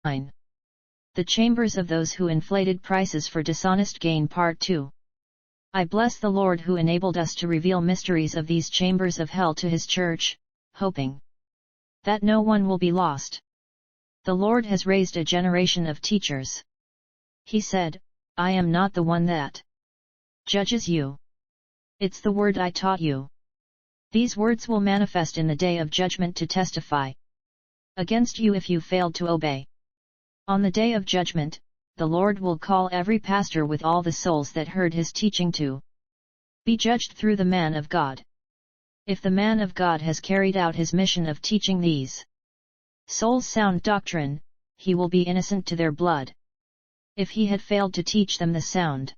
9. The chambers of those who inflated prices for dishonest gain. Part 2. I bless the Lord who enabled us to reveal mysteries of these chambers of hell to His church, hoping that no one will be lost. The Lord has raised a generation of teachers. He said, I am not the one that judges you. It's the word I taught you. These words will manifest in the day of judgment to testify against you if you failed to obey. On the day of judgment, the Lord will call every pastor with all the souls that heard his teaching to be judged through the man of God. If the man of God has carried out his mission of teaching these souls sound doctrine, he will be innocent to their blood. If he had failed to teach them the sound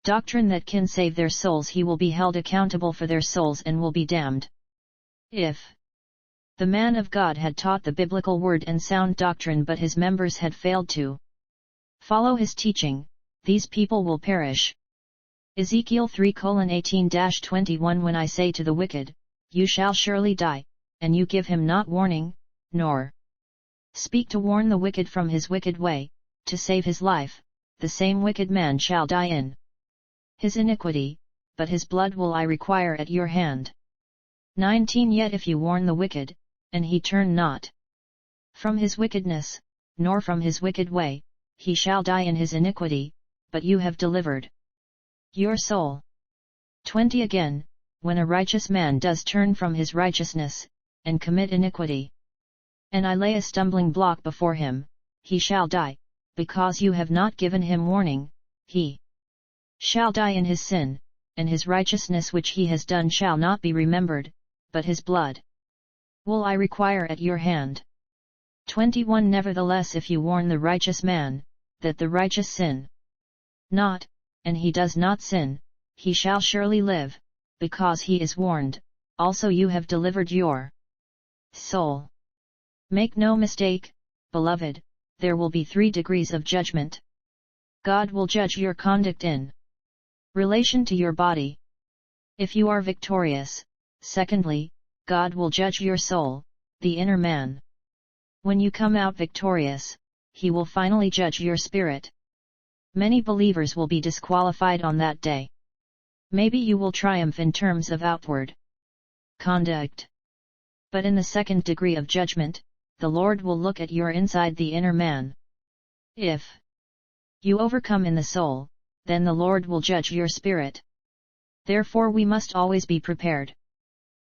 doctrine that can save their souls, he will be held accountable for their souls and will be damned. If the man of God had taught the biblical word and sound doctrine but his members had failed to follow his teaching, these people will perish. Ezekiel 3:18-21 When I say to the wicked, you shall surely die, and you give him not warning, nor speak to warn the wicked from his wicked way, to save his life, the same wicked man shall die in his iniquity, but his blood will I require at your hand. 19 Yet if you warn the wicked, and he turn not from his wickedness, nor from his wicked way, he shall die in his iniquity, but you have delivered your soul. 20 Again, when a righteous man does turn from his righteousness, and commit iniquity, and I lay a stumbling block before him, he shall die, because you have not given him warning, he shall die in his sin, and his righteousness which he has done shall not be remembered, but his blood will I require at your hand. 21 Nevertheless if you warn the righteous man, that the righteous sin not, and he does not sin, he shall surely live, because he is warned, also you have delivered your soul. Make no mistake, beloved, there will be 3 degrees of judgment. God will judge your conduct in relation to your body. If you are victorious, secondly, God will judge your soul, the inner man. When you come out victorious, He will finally judge your spirit. Many believers will be disqualified on that day. Maybe you will triumph in terms of outward conduct. But in the 2nd degree of judgment, the Lord will look at your inside, the inner man. If you overcome in the soul, then the Lord will judge your spirit. Therefore we must always be prepared.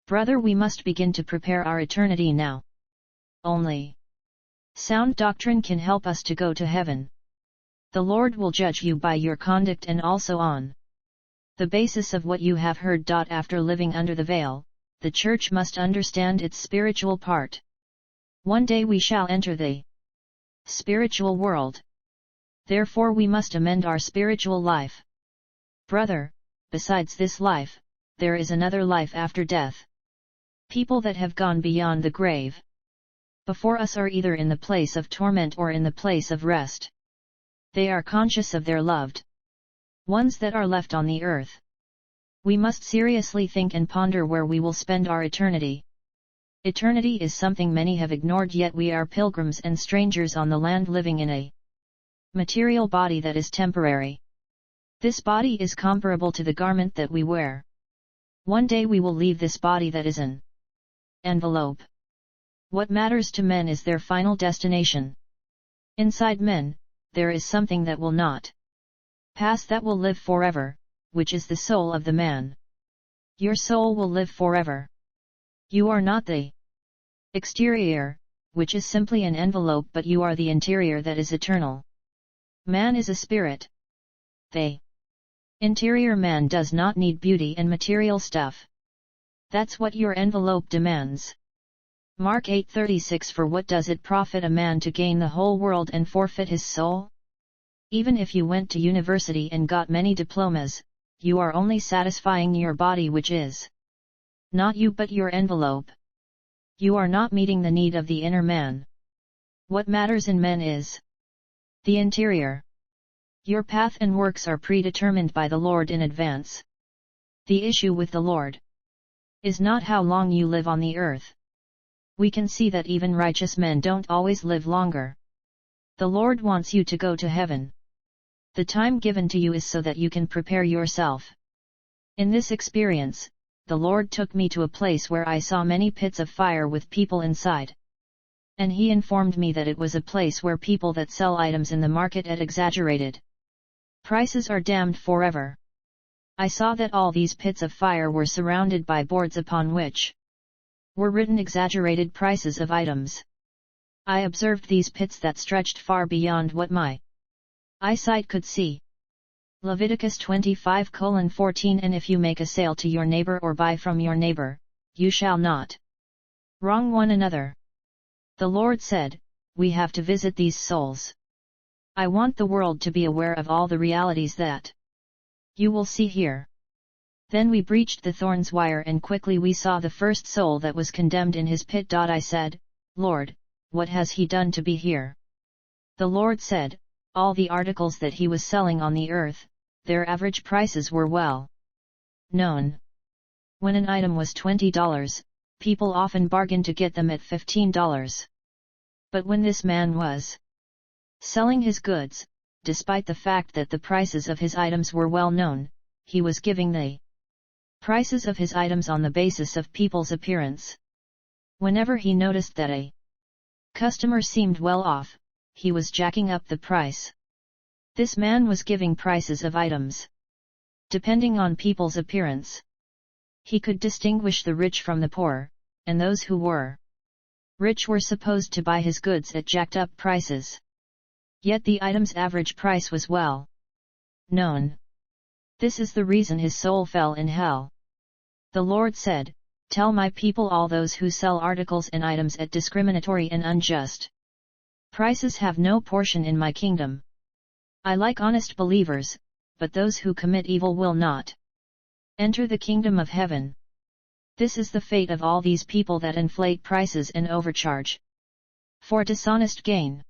Brother, we must begin to prepare our eternity now. Only sound doctrine can help us to go to heaven. The Lord will judge you by your conduct and also on the basis of what you have heard. After living under the veil, the church must understand its spiritual part. One day we shall enter the spiritual world. Therefore we must amend our spiritual life. Brother, besides this life, there is another life after death. People that have gone beyond the grave before us are either in the place of torment or in the place of rest. They are conscious of their loved ones that are left on the earth. We must seriously think and ponder where we will spend our eternity. Eternity is something many have ignored, yet we are pilgrims and strangers on the land, living in a material body that is temporary. This body is comparable to the garment that we wear. One day we will leave this body that is an envelope. What matters to men is their final destination. Inside men, there is something that will not pass, that will live forever, which is the soul of the man. Your soul will live forever. You are not the exterior, which is simply an envelope, but you are the interior that is eternal. Man is a spirit. The interior man does not need beauty and material stuff. That's what your envelope demands. Mark 8:36 For what does it profit a man to gain the whole world and forfeit his soul? Even if you went to university and got many diplomas, you are only satisfying your body, which is not you but your envelope. You are not meeting the need of the inner man. What matters in men is the interior. Your path and works are predetermined by the Lord in advance. The issue with the Lord is not how long you live on the earth. We can see that even righteous men don't always live longer. The Lord wants you to go to heaven. The time given to you is so that you can prepare yourself. In this experience, the Lord took me to a place where I saw many pits of fire with people inside. And He informed me that it was a place where people that sell items in the market at exaggerated prices are damned forever. I saw that all these pits of fire were surrounded by boards upon which were written exaggerated prices of items. I observed these pits that stretched far beyond what my eyesight could see. Leviticus 25:14 And if you make a sale to your neighbor or buy from your neighbor, you shall not wrong one another. The Lord said, we have to visit these souls. I want the world to be aware of all the realities that you will see here. Then we breached the thorns wire and quickly we saw the first soul that was condemned in his pit. I said, Lord, what has he done to be here? The Lord said, all the articles that he was selling on the earth, their average prices were well known. When an item was $20, people often bargained to get them at $15. But when this man was selling his goods, despite the fact that the prices of his items were well known, he was giving the prices of his items on the basis of people's appearance. Whenever he noticed that a customer seemed well off, he was jacking up the price. This man was giving prices of items depending on people's appearance. He could distinguish the rich from the poor, and those who were rich were supposed to buy his goods at jacked up prices. Yet the item's average price was well known. This is the reason his soul fell in hell. The Lord said, tell my people all those who sell articles and items at discriminatory and unjust prices have no portion in my kingdom. I like honest believers, but those who commit evil will not enter the kingdom of heaven. This is the fate of all these people that inflate prices and overcharge for dishonest gain.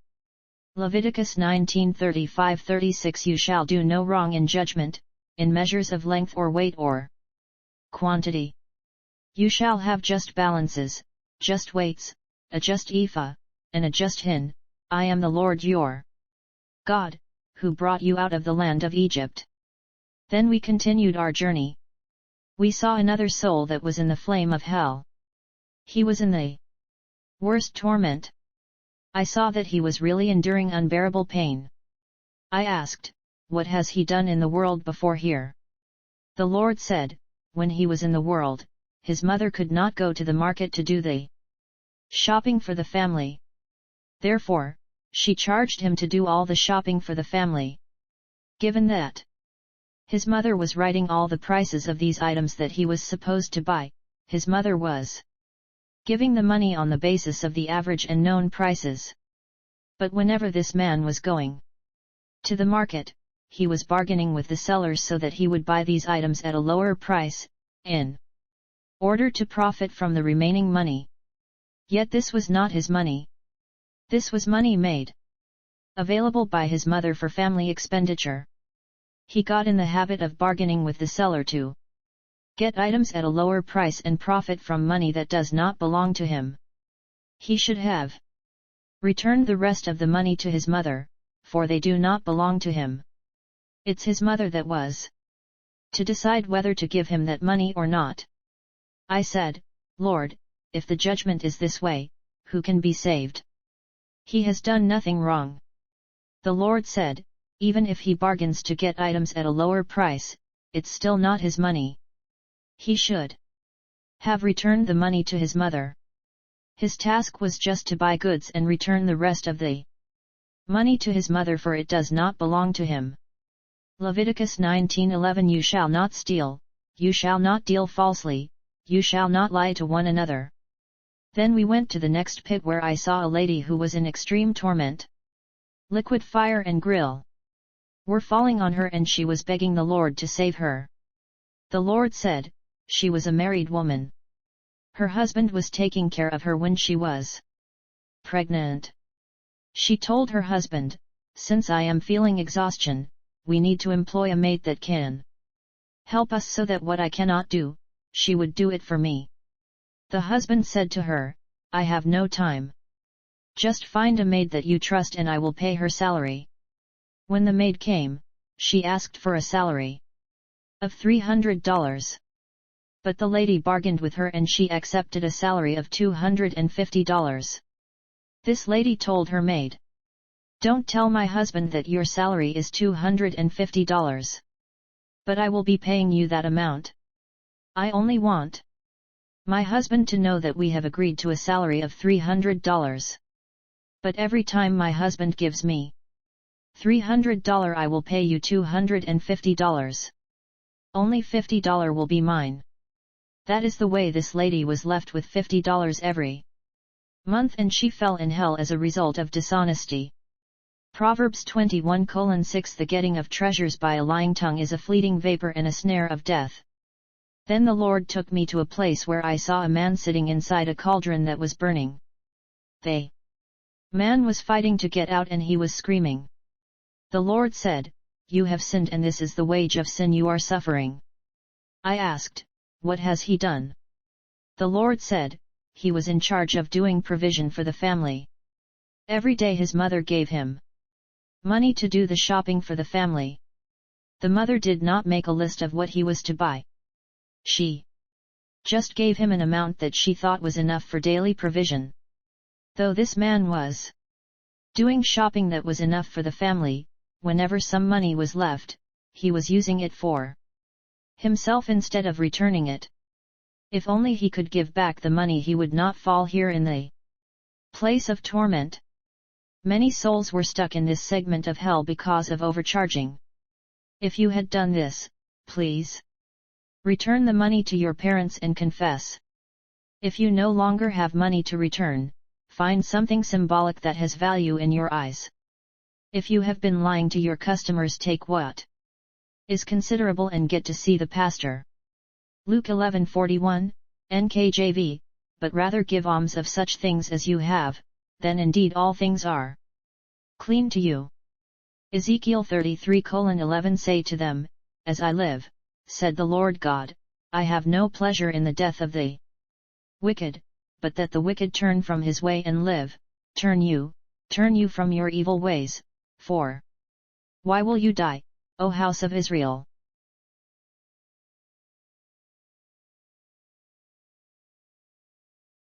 Leviticus 19:35-36 You shall do no wrong in judgment, in measures of length or weight or quantity. You shall have just balances, just weights, a just ephah, and a just hin. I am the Lord your God, who brought you out of the land of Egypt. Then we continued our journey. We saw another soul that was in the flame of hell. He was in the worst torment. I saw that he was really enduring unbearable pain. I asked, what has he done in the world before here? The Lord said, when he was in the world, his mother could not go to the market to do the shopping for the family. Therefore, she charged him to do all the shopping for the family. Given that his mother was writing all the prices of these items that he was supposed to buy, his mother was giving the money on the basis of the average and known prices. But whenever this man was going to the market, he was bargaining with the sellers so that he would buy these items at a lower price, in order to profit from the remaining money. Yet this was not his money. This was money made available by his mother for family expenditure. He got in the habit of bargaining with the seller to get items at a lower price and profit from money that does not belong to him. He should have returned the rest of the money to his mother, for they do not belong to him. It's his mother that was to decide whether to give him that money or not. I said, Lord, if the judgment is this way, who can be saved? He has done nothing wrong. The Lord said, even if he bargains to get items at a lower price, it's still not his money. He should have returned the money to his mother. His task was just to buy goods and return the rest of the money to his mother, for it does not belong to him. Leviticus 19:11 You shall not steal, you shall not deal falsely, you shall not lie to one another. Then we went to the next pit where I saw a lady who was in extreme torment. Liquid fire and grill were falling on her and she was begging the Lord to save her. The Lord said, she was a married woman. Her husband was taking care of her when she was pregnant. She told her husband, since I am feeling exhaustion, we need to employ a mate that can help us so that what I cannot do, she would do it for me. The husband said to her, I have no time. Just find a maid that you trust and I will pay her salary. When the maid came, she asked for a salary of $300. But the lady bargained with her and she accepted a salary of $250. This lady told her maid, "Don't tell my husband that your salary is $250. But I will be paying you that amount. I only want my husband to know that we have agreed to a salary of $300. But every time my husband gives me $300 I will pay you $250. Only $50 will be mine." That is the way this lady was left with $50 every month and she fell in hell as a result of dishonesty. Proverbs 21:6 The getting of treasures by a lying tongue is a fleeting vapor and a snare of death. Then the Lord took me to a place where I saw a man sitting inside a cauldron that was burning. The man was fighting to get out and he was screaming. The Lord said, "You have sinned and this is the wage of sin you are suffering." I asked, "What has he done?" The Lord said, "He was in charge of doing provision for the family. Every day his mother gave him money to do the shopping for the family. The mother did not make a list of what he was to buy. She just gave him an amount that she thought was enough for daily provision. Though this man was doing shopping that was enough for the family, whenever some money was left, he was using it for himself instead of returning it. If only he could give back the money he would not fall here in the place of torment." Many souls were stuck in this segment of hell because of overcharging. If you had done this, please return the money to your parents and confess. If you no longer have money to return, find something symbolic that has value in your eyes. If you have been lying to your customers, take what is considerable and get to see the pastor. Luke 11:41, NKJV, but rather give alms of such things as you have, then indeed all things are clean to you. Ezekiel 33:11 Say to them, "As I live, said the Lord God, I have no pleasure in the death of the wicked, but that the wicked turn from his way and live. Turn you from your evil ways, for why will you die, O house of Israel?"